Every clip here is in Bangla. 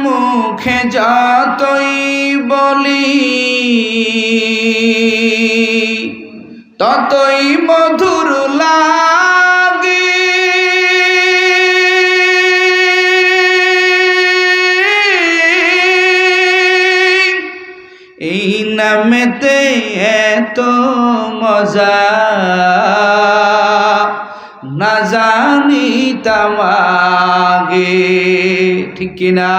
মুখে যতই বলি ততই মধুর লাগে। এই নামেতে এত মজা না জানিতাম আগে, ঠিক কিনা?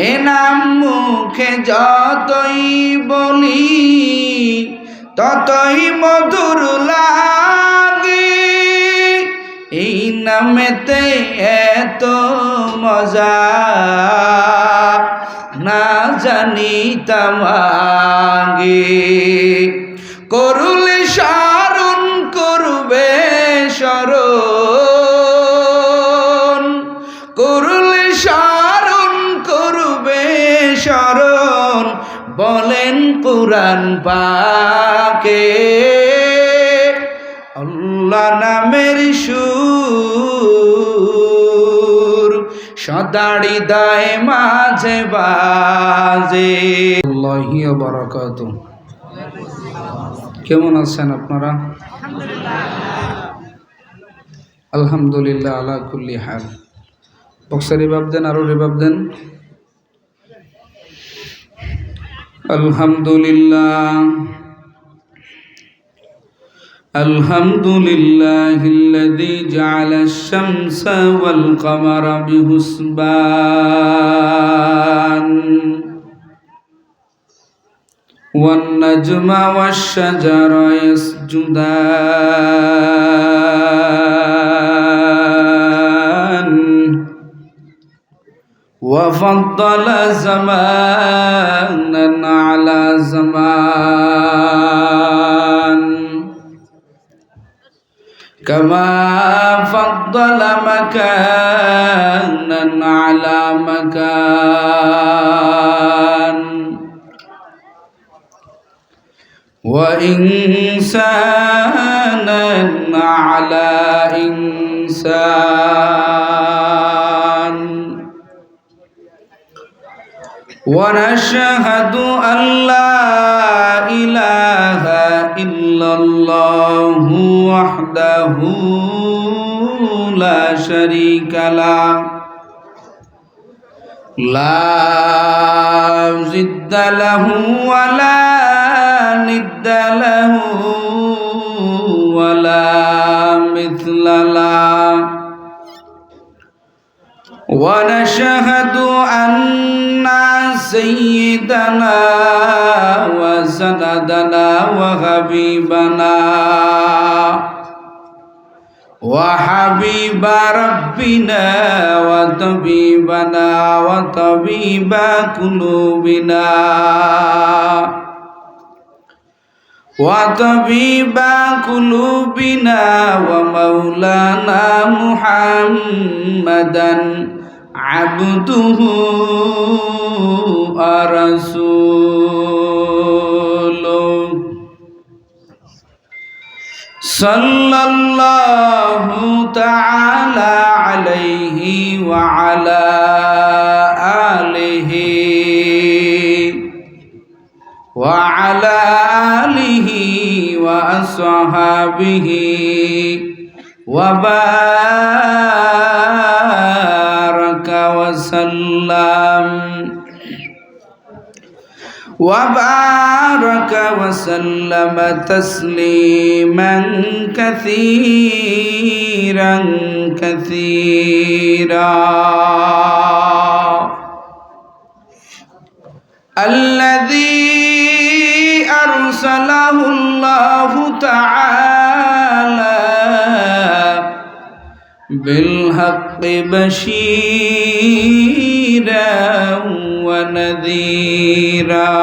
এ নাম মুখে যতই বলি ততই মধুর লাগে। এই নামেতে এত মজা না জানিতাম আগে। করুলে স্মরণ করবে স্মরণ, করুলে স্মরণ করবে স্মরণ, বলেন কুরআন পাকে। আল্লাহ নামের সুর সদা হৃদয় মাঝে বাজে। আল্লাহি ওয়া বারাকাতুহু। কেমন আছেন আপনারা? আলহামদুলিল্লাহ আলা কুল্লি হাল। বক্সা রিবাব দেন, আরো রিবাব দেন। আলহামদুলিল্লাহ আলহামদুলিল্লাহিল্লাযী জাআলাশ শামসা ওয়াল কামারা বিহুসবান ওয়ান নাজমা ওয়াশ শাজারা ইয়াসজুদান وفضل زمانا على زمان كما فضل مكانا على مكان وإنسانا على إنسان ونشهد أن لا إله إلا الله وحده لا شريك له لا ضد له ولا ند له ولا مثل له ونشهد أن سيدنا وسندنا وحبيبنا وحبيب ربنا وطبيبنا وطبيب قلوبنا وطبيب قلوبنا ومولانا محمدا عبده ورسوله صلى الله تعالى عليه وعلى آله وأصحابه وبارك وسلم تسليما كثيرا الذي أرسله الله تعالى بالحق بشيرا ونذيرا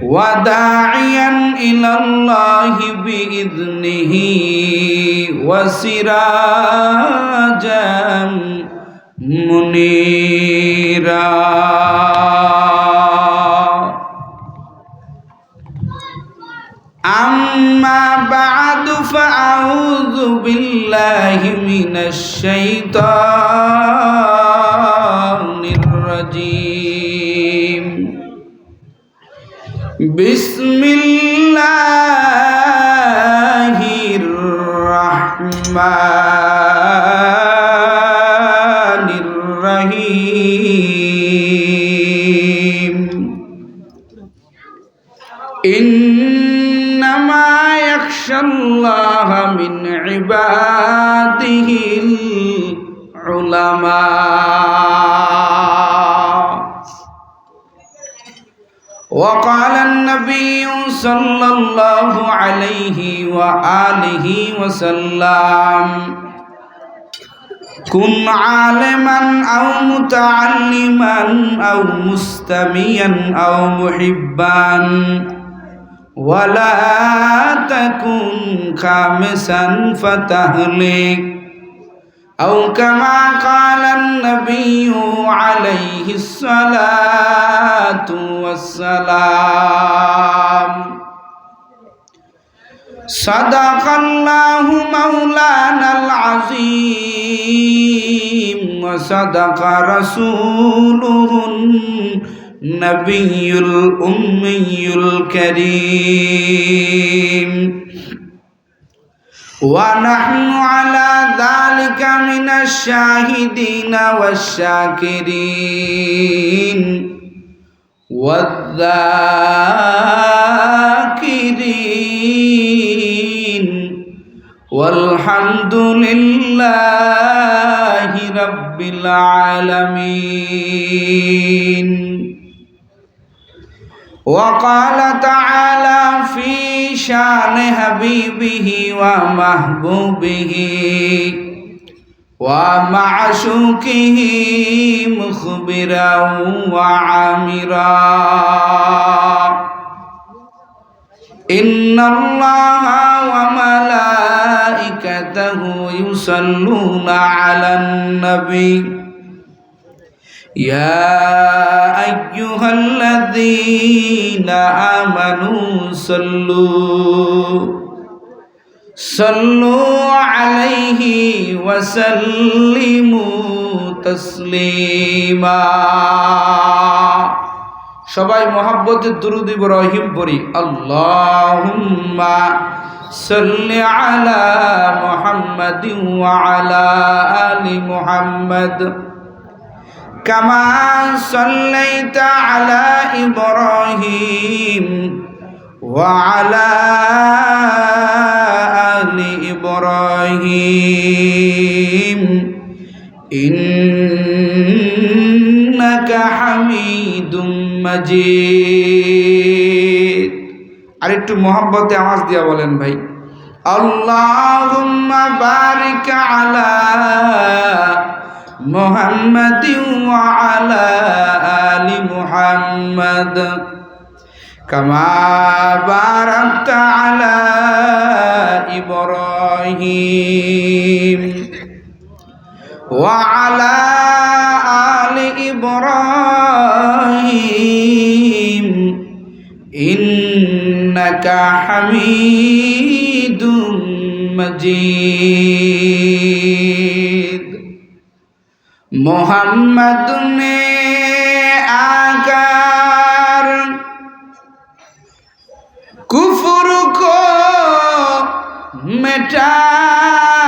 وداعيا إلى الله بإذنه وسراجا منيرا أما أما بعد فأعوذ بالله من الشيطان الرجيم بسم الله الرحمن الرحيم إنما يخشى الله من عباده العلماء. وقال النبي صلى الله عليه وآله وسلم كن عالما أو متعلما أو مستمعا أو محبا ولا تكن خامسا فتهلك أو كما قال النبي عليه الصلاة والسلام. صدق الله مولانا العظيم وصدق رسوله النبي الأمي الكريم ونحن على ذلك من الشاهدين والشاكرين والذاكرين والحمد لله رب العالمين. وقال تعالى في شان حبيبه ومحبوبه ومعشوقه مخبرا وعامرا إن الله وملائكته يصلون على النبي يا أيها الذين آمنوا صلوا عليه وسلموا تسليما. সবাই মহব্বতের দুরূদ ইব্রাহিম পড়ি। আল্লাহুম্মা সাল্লি আলা মুহাম্মাদিন ওয়া আলা আলি মুহাম্মাদ কামা সাল্লাইতা আলা ইব্রাহিম ওয়া আলা আলি ইব্রাহিম ইন্নাকা হামিদুম মাজিদ। আর একটু মহব্বতে আওয়াজ দিয়া বলেন ভাই, আল্লাহুম্মা বারিক আলা মুহাম্মাদিন ওয়া আলা আলি মুহাম্মাদ কামা বারাকতা আলা ইব্রাহিম ওয়া আলা আলি ইব্রাহিম ইন্নাকা হামিদুম মজিদ। मोहम्मद ने आकर कुफ्र को मिटाया,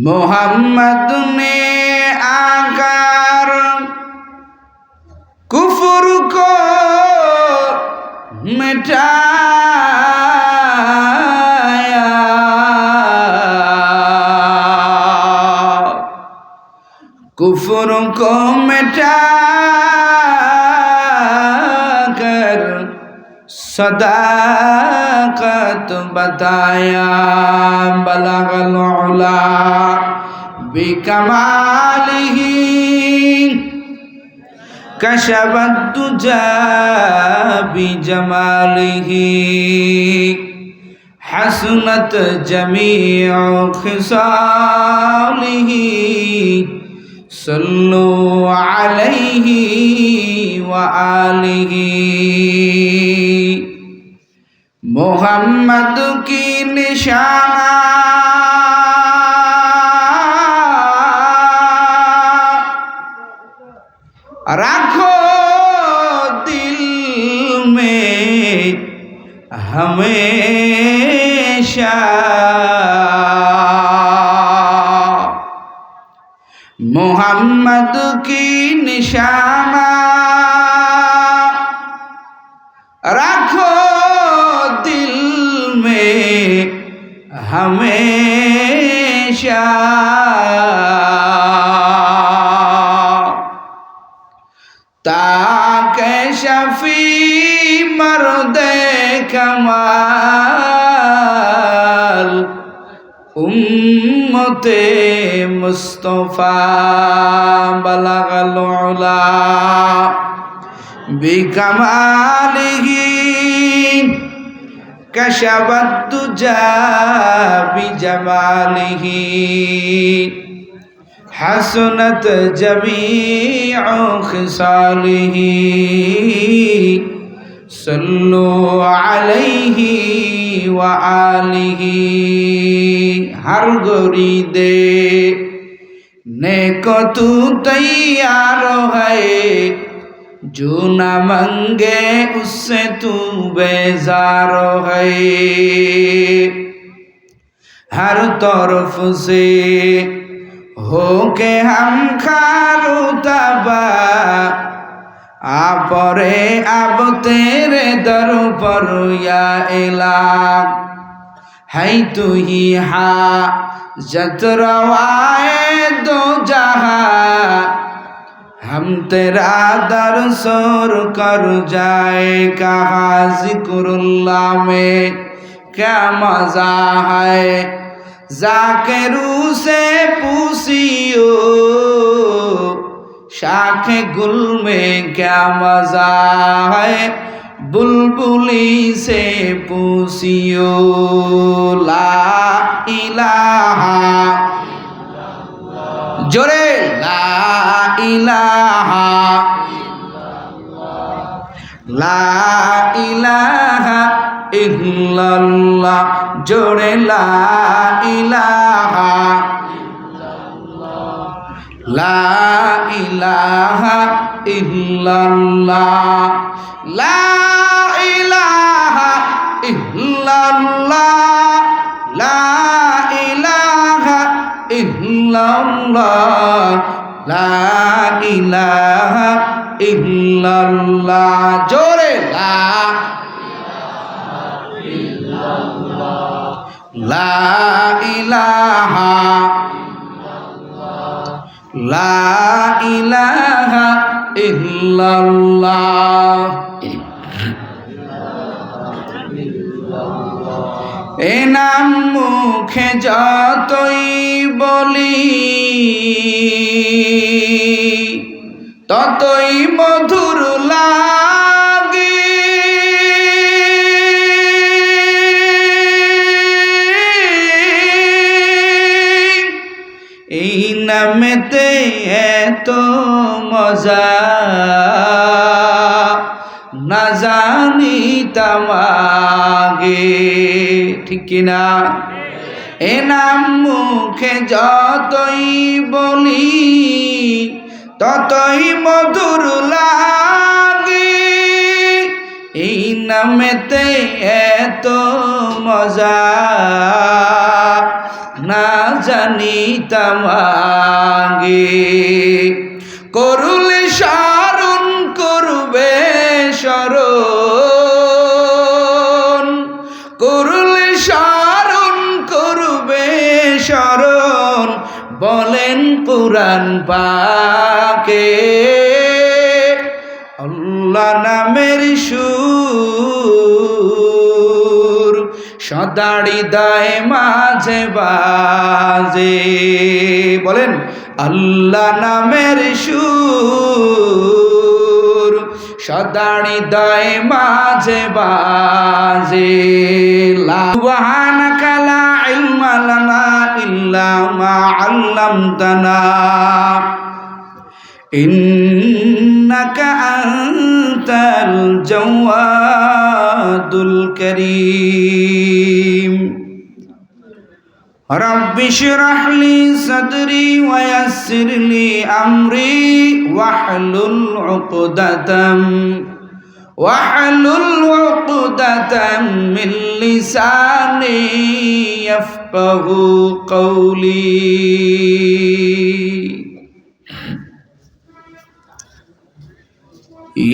मोहम्मद ने आकर कुफ्र को मिटाया, कुफ्र को मिटाकर सदाकत बताया। बलगल उला बिकमालिही कशफत दुजा बिजमालिही हसनत जमीउ खिसालिही सल्लु अलैहि व आलिहि। मोहम्मद की निशाना रखो दिल में हमेशा। मोहम्मद की निशाना रखो दिल में हमेशा। ताके शफी मर्दे कमाल उम्मते मुस्तफा बलगल उला बिकमालिही कशफत दुजा बिजमालिही हसनत जमीउ खिसालिही। सल्लु अलैहि व आलिहि। हर गोरी दे नेको तू तैयार है, जो न मंगे उससे तू बेजार है। हर तरफ से हो के हम खारू तबा आपरे अब तेरे दर पर या इलाक है। तू ही हाजत रवाए दो जहां, हम तेरा दर सोर कर जाए कहाँ। जिक्रुल्लाह में क्या मजा है, जाकिरू से पूछियो। शाखे गुल में क्या मजा है, बुलबुली से पूछियो। ला इलाहा जोरे ला इलाहा ला इलाहा इल्लल्लाह जोरे ला इलाहा ला इलाहा इल्लल्लाह ला इलाहा इल्लल्लाह ला इलाहा इल्लल्लाह ला इलाहा इल्लल्लाह जोरे ला ला इलाहा ला इलाहा इल्लल्लाह। এ নাম মুখে যতই বলি ততই মধুর লাগে। এই নামেতে এত মজা না জানিতাম আগে, ঠিক কিনা? এ নাম মুখে যতই বলি ততই মধুর লাগে। এই নামেতে এত মজা না জানিতাম আগে। করুলে স্মরণ করবে স্মরণ, করুলে স্মরণ করবে স্মরণ, বলেন কুরআন পাকে। আল্লাহ নামের সুর সদা হৃদয় মাঝে বাজে। বলেন আল্লাহ নামের সুর সদা হৃদয় মাঝে বাজে। সুবহানাকা লা ইলমা লানা ইল্লা মা আল্লামতানা ইন্নাকা আনতাল জাওয়াদুল কারীম। রব্বি ইশরাহ লি সাদরি ওয়া ইয়াসসির লি আমরি ওয়াহলুল উকদাতাম মিন লিসানি ইয়াফকাহু কওলি।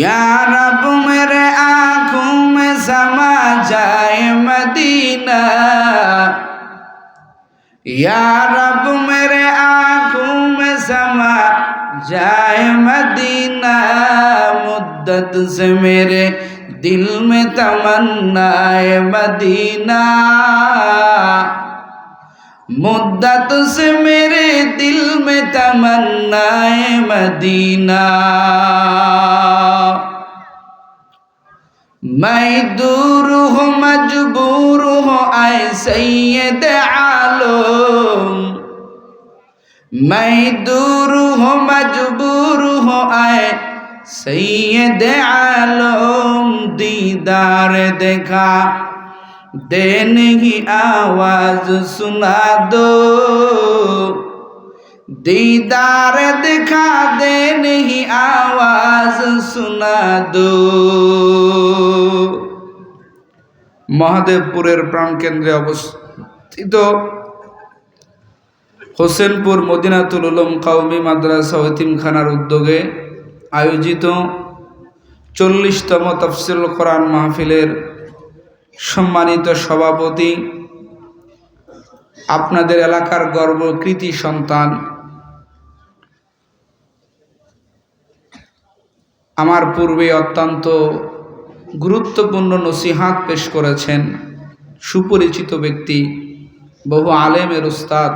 या रब मेरे आँखों में समा जाए मदीना, या रब मेरे आँखों में समा जाए मदीना। मुद्दत से मेरे दिल में तमन्ना है मदीना, मुद्दत से मेरे दिल में तमन्ना है मदीना। मैं दूर हूँ मजबूर हूँ आए सैयद आलम, मैं दूर हूँ मजबूर हूँ आए सैयद आलम। दीदार देखा दे नहीं आवाज सुना दो, दीदार दिखा दे नहीं आवाज सुना दो। মহাদেবপুরের প্রাণকেন্দ্রে অবস্থিত হোসেনপুর মদিনাতুল উলুম কওমি মাদ্রাসা ও এতিমখানার উদ্যোগে আয়োজিত 40তম তাফসীরুল কোরআন মাহফিলের সম্মানিত সভাপতি, আপনাদের এলাকার গর্ব কৃতি সন্তান, আমার পূর্বে অত্যন্ত গুরুত্বপূর্ণ নসিহাত পেশ করেছেন সুপরিচিত ব্যক্তি, বহু আলেমের উস্তাদ,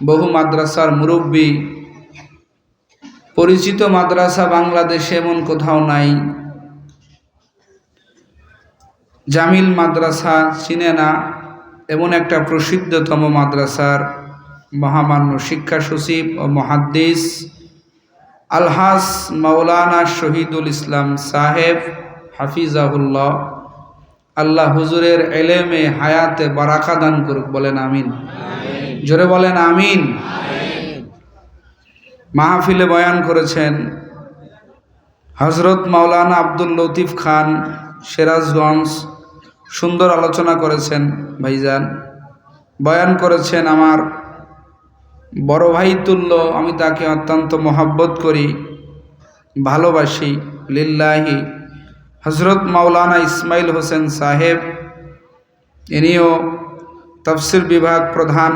বহু মাদ্রাসার মুরব্বী। পরিচিত মাদ্রাসা বাংলাদেশে এমন কোথাও নাই, জামিল মাদ্রাসা চিনে না এমন একটা প্রসিদ্ধতম মাদ্রাসার মহামান্য শিক্ষা সচিব ও মুহাদ্দিস আলহাজ মাওলানা শহীদুল ইসলাম সাহেব হাফিজাহুল্লাহ। আল্লাহ হুজুরের এলেমে হায়াতে বারাকা দান করুক, বলেন আমিন। জোরে বলেন আমিন। মাহফিলে বয়ান করেছেন হযরত মাওলানা আব্দুল লতিফ খান সিরাজগঞ্জ, সুন্দর আলোচনা করেছেন ভাইজান। বয়ান করেছেন আমার বড় ভাই তুল্য, আমি তাকে অত্যন্ত মহব্বত করি, ভালোবাসি লিল্লাহি, হযরত মাওলানা ইসমাইল হোসেন সাহেব। ইনিও তাফসীর বিভাগ প্রধান,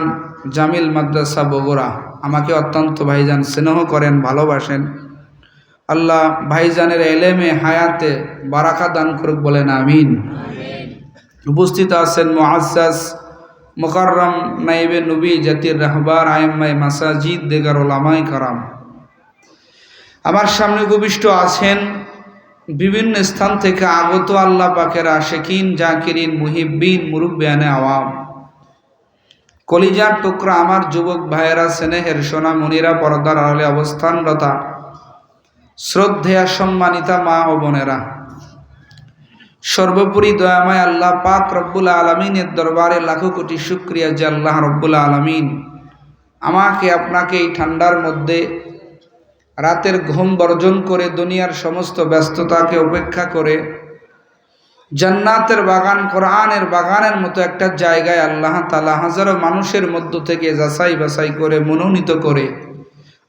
জামিল মাদ্রাসা বগুড়া। আমাকে অত্যন্ত ভাইজান স্নেহ করেন, ভালোবাসেন। আল্লাহ ভাইজানের এলেমে হায়াতে বারাকা দান করুক, বলেন আমিন। উপস্থিত আছেন মুআজ্জাজ মুকাররম নাইবে নবী জাতির রাহবার আইম্মায়ে মাসাজিদ দেগার ওলামায়ে কারাম। আমার সামনে উপবিষ্ট আছেন বিভিন্ন স্থান থেকে আগত আল্লাহ পাকের আশিকিন, জাকিরিন, মুহিব্বিন, মুরব্বিয়ানে আওয়াম, কলিজার টুকরা আমার যুবক ভাইয়েরা, স্নেহের সোনা মনিরা, পর্দার আড়ালে অবস্থানরতা শ্রদ্ধেয়া সম্মানিতা মা ও বোনেরা, সর্বোপরি দয়াময় আল্লাহ পাক রব্বুল আলামিনের দরবারে লাখো কোটি শুকরিয়া যে আল্লাহ রব্বুল আলামিন আমাকে আপনাকে এই ঠান্ডার মধ্যে রাতের ঘুম বর্জন করে দুনিয়ার সমস্ত ব্যস্ততাকে উপেক্ষা করে জান্নাতের বাগান, কোরআনের বাগানের মতো একটা জায়গায় আল্লাহ তাআলা হাজারো মানুষের মধ্য থেকে যাচাই বাছাই করে মনোনীত করে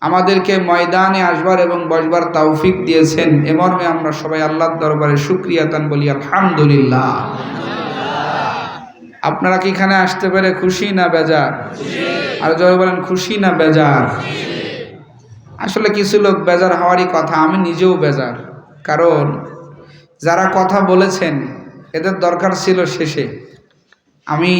আমাদেরকে ময়দানে আসবার এবং বসবার তৌফিক দিয়েছেন। এ মর্মে আমরা সবাই আল্লাহর দরবারে শুকরিয়া তান বলি আলহামদুলিল্লাহ। আপনারা কি এখানে আসতে পেরে খুশি না বেজার? আর জয় বলেন খুশি না বেজার? আসলে কিছু লোক বেজার হওয়ারই কথা, আমি নিজেও বেজার। কারণ যারা কথা বলেছেন এদের দরকার ছিল শেষে, আমি